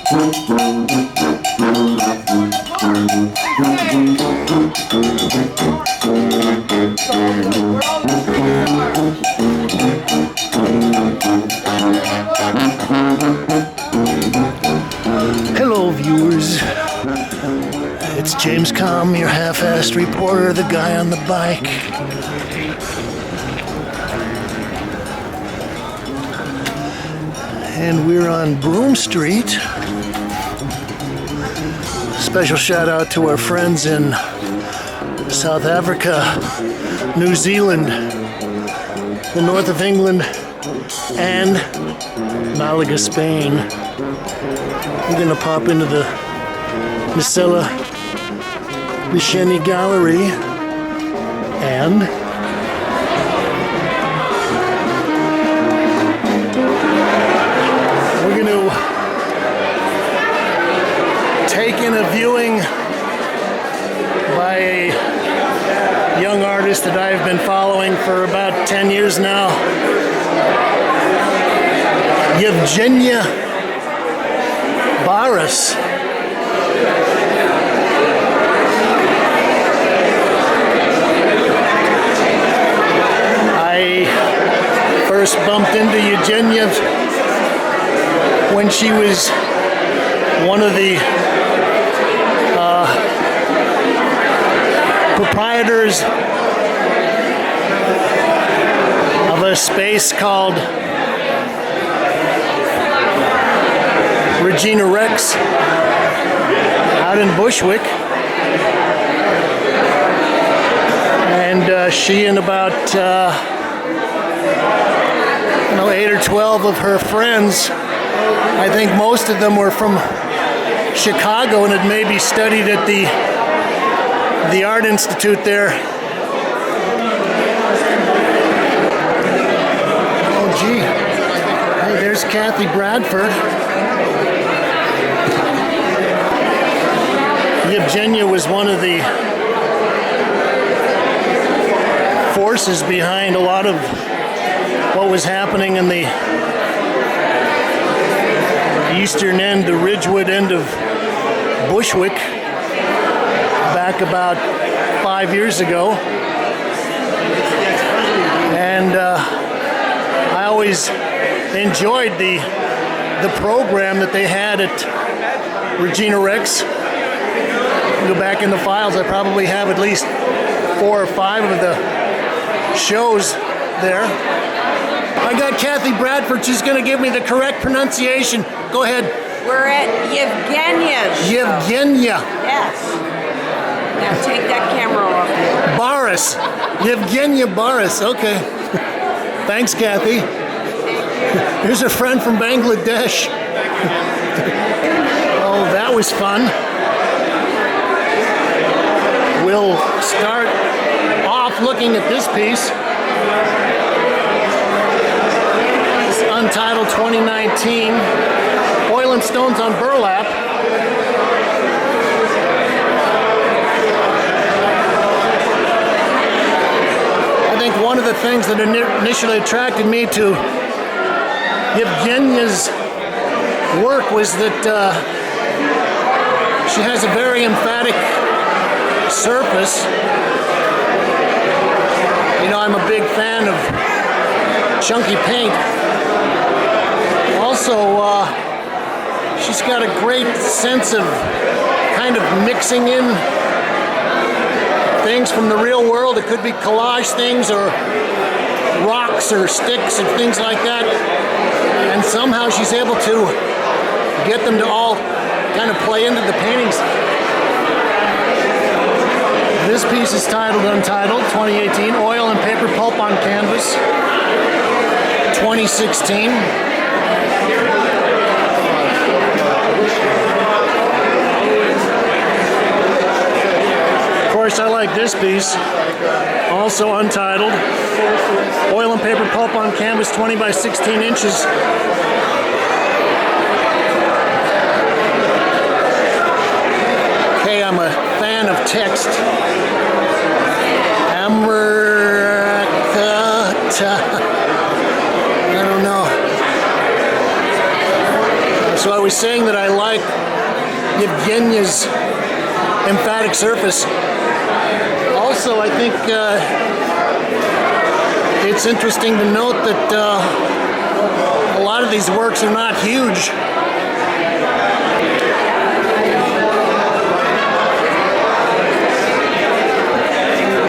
Hello, viewers. It's James Kalm, your half-assed reporter, the guy on the bike. And we're on Broome Street. Special shout out to our friends in South Africa, New Zealand, the north of England, and Malaga, Spain. We're gonna pop into the NICELLE Beauchene gallery and we're gonna take in a viewing by a young artist that I've been following for about 10 years now. Yevgeniya Baras. I first bumped into Yevgeniya when she was one of the proprietors of a space called Regina Rex out in Bushwick, and she and about 8 or 12 of her friends, I think most of them were from Chicago and had maybe studied at the Art Institute there. Oh gee, hey, there's Kathy Bradford. Yevgeniya was one of the forces behind a lot of what was happening in the eastern end, the Ridgewood end of Bushwick, back about 5 years ago. And I always enjoyed the program that they had at Regina Rex. Go back in the files, I probably have at least 4 or 5 of the shows there. I got Kathy Bradford, she's going to give me the correct pronunciation. Go ahead. We're at Yevgeniya's show. Yevgeniya. Yes. Now take that camera off me. Baras. Yevgeniya Baras, okay. Thanks, Kathy. Here's a friend from Bangladesh. Oh, that was fun. We'll start off looking at this piece. This Untitled 2019, Oil and Stones on Burlap. I think one of the things that initially attracted me to Yevgeniya's work was that she has a very emphatic surface. You know, I'm a big fan of chunky paint. Also, she's got a great sense of kind of mixing in things from the real world. It could be collage things or rocks or sticks and things like that. And somehow she's able to get them to all kind of play into the paintings. This piece is titled Untitled 2018, Oil and Paper Pulp on Canvas 2016. Of course, I like this piece, also untitled, Oil and Paper Pulp on Canvas 20 by 16 inches. Okay, I'm a fan of text. America. I don't know. That's So I was saying that I like Yevgeniya's emphatic surface. Also, I think it's interesting to note that a lot of these works are not huge.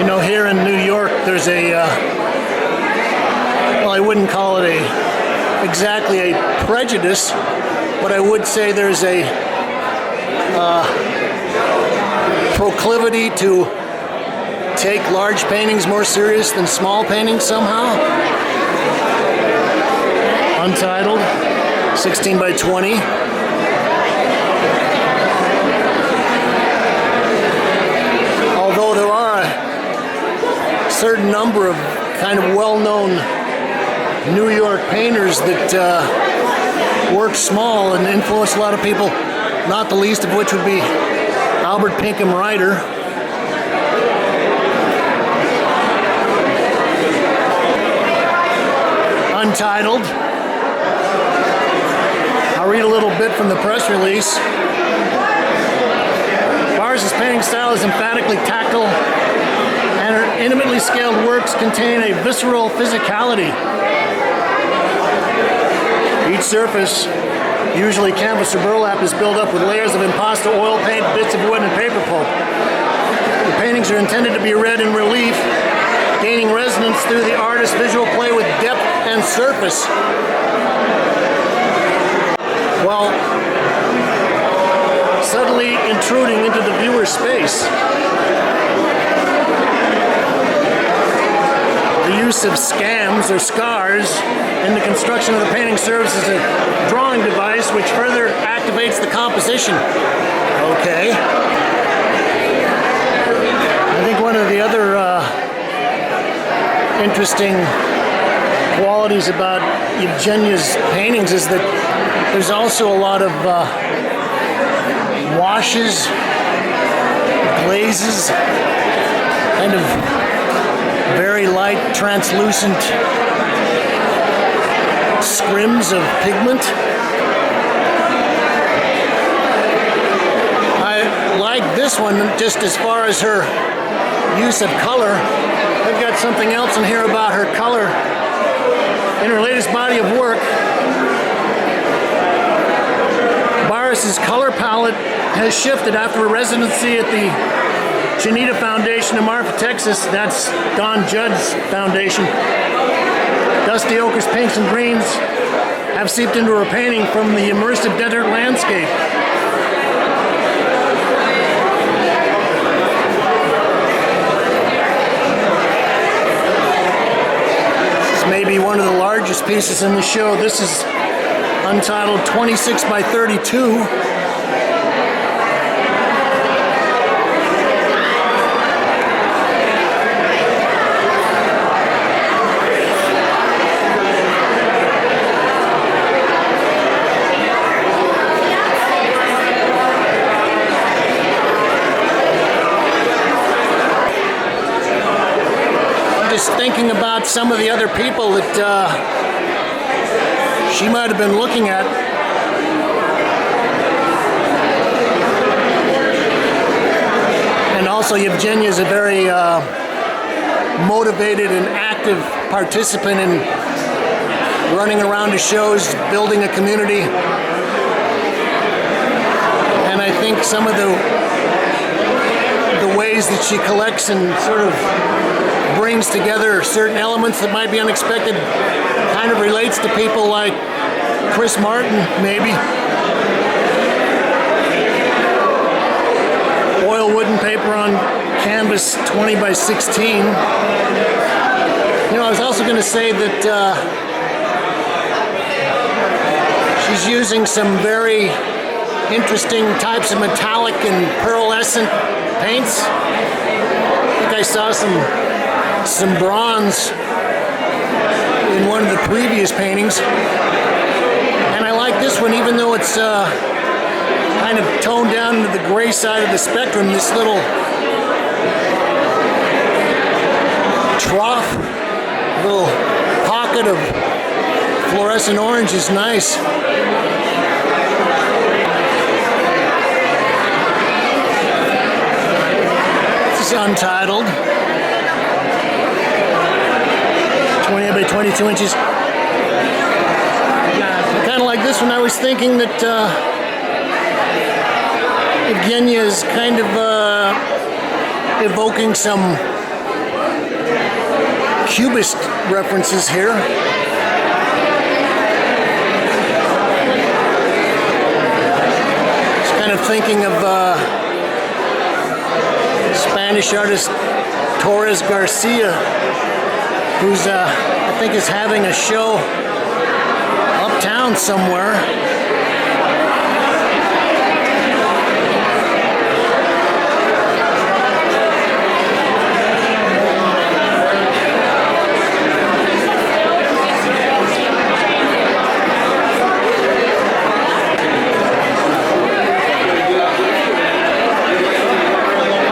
You know, here in New York, there's a, well, I wouldn't call it exactly a prejudice, but I would say there's a proclivity to take large paintings more serious than small paintings somehow. Untitled, 16 by 20. Although there are a certain number of kind of well-known New York painters that work small and influence a lot of people, not the least of which would be Albert Pinkham Ryder. Untitled. I'll read a little bit from the press release. Baras' painting style is emphatically tactile, and her intimately scaled works contain a visceral physicality. Each surface, usually canvas or burlap, is built up with layers of impasto, oil paint, bits of wood, and paper pulp. The paintings are intended to be read in relief, gaining resonance through the artist's visual play with depth and surface, while subtly intruding into the viewer's space. The use of scams or scars in the construction of the painting serves as a drawing device which further activates the composition. Okay. I think one of the other interesting qualities about Yevgeniya's paintings is that there's also a lot of washes, glazes, kind of very light, translucent scrims of pigment. I like this one just as far as her use of color. I've got something else in here about her color in her latest body of work. Baras' color palette has shifted after a residency at the Janita Foundation in Marfa, Texas. That's Don Judd's foundation. Dusty ochres, pinks, and greens have seeped into her painting from the immersive desert landscape. This may be one of the largest pieces in the show. This is untitled 26 by 32. Just thinking about some of the other people that she might have been looking at. And also Yevgeniya is a very motivated and active participant in running around to shows, building a community. And I think some of the ways that she collects and sort of brings together certain elements that might be unexpected kind of relates to people like Chris Martin, maybe. Oil, wood, and paper on canvas, 20 by 16. You know, I was also going to say that she's using some very interesting types of metallic and pearlescent paints. I think I saw some bronze in one of the previous paintings, and I like this one even though it's kind of toned down to the gray side of the spectrum. This little trough, little pocket of fluorescent orange is nice. untitled. 28 by 22 inches. Kind of like this one, I was thinking that Yevgeniya is kind of evoking some Cubist references here. Just kind of thinking of Spanish artist Torres Garcia, who's I think is having a show uptown somewhere.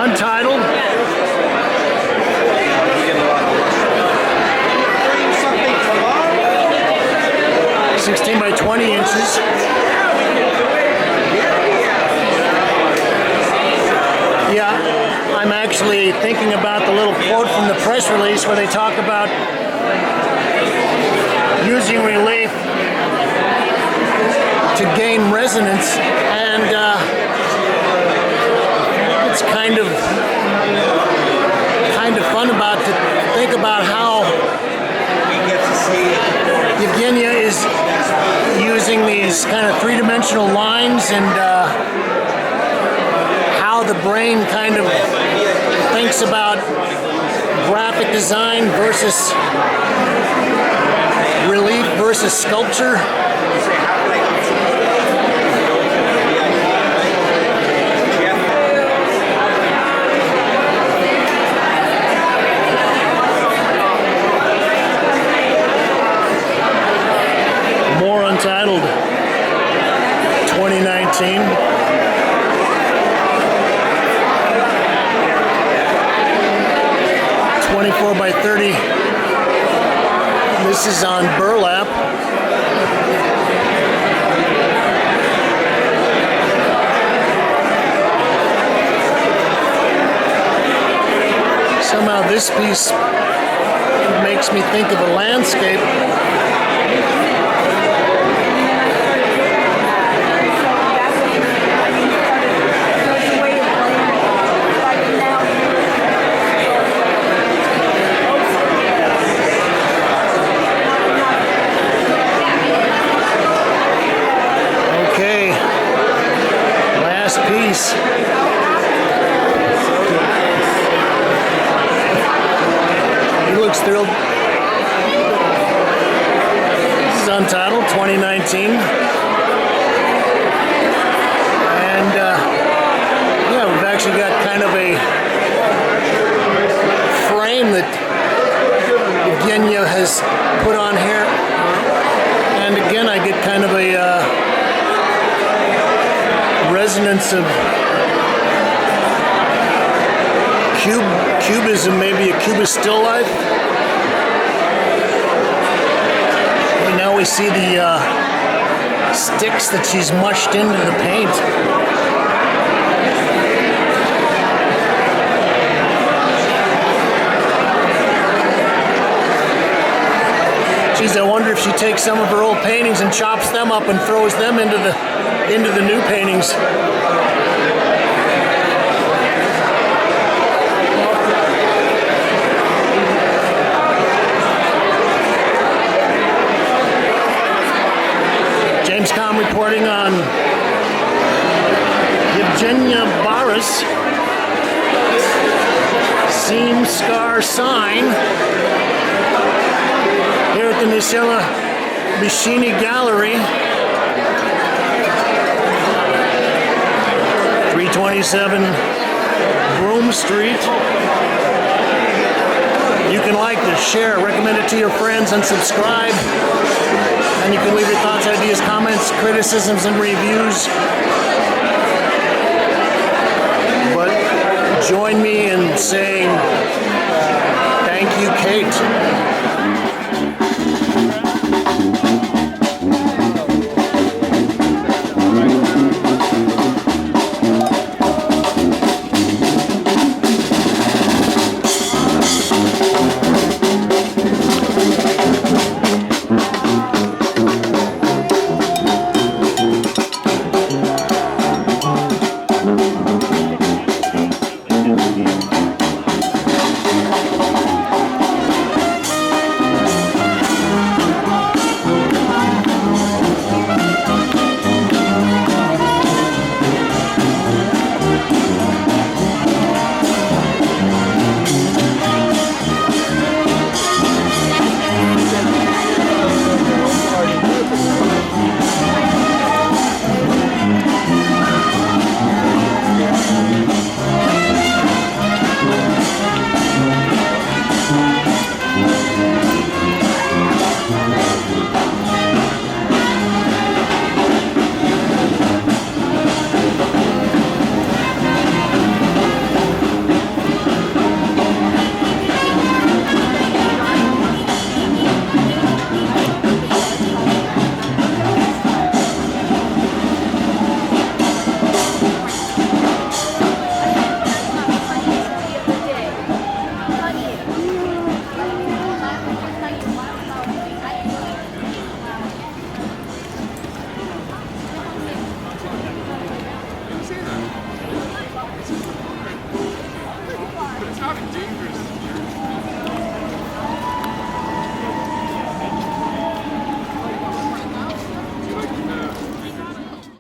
Untitled. 16 by 20 inches. Yeah, I'm actually thinking about the little quote from the press release where they talk about using relief to gain resonance, and it's kind of fun about to think about how Yevgeniya is using these kind of three-dimensional lines, and how the brain kind of thinks about graphic design versus relief versus sculpture. Untitled 2019. (24 by 30). This is on burlap. Somehow this piece makes me think of a landscape. Piece. He looks thrilled. This is untitled 2019. And yeah, we've actually got kind of a frame that Yevgeniya has put on here. And again, I get kind of a resonance of cubism, maybe a Cubist still life. And now we see the sticks that she's mushed into the paint. Geez, I wonder if she takes some of her old paintings and chops them up and throws them into the new paintings. James Kalm reporting on Yevgeniya Baras Seam Scar Sign here at the NICELLE Beauchene Gallery. 327 Broome Street. You can like this, share, recommend it to your friends, and subscribe. And you can leave your thoughts, ideas, comments, criticisms, and reviews. But join me in saying thank you, Kate.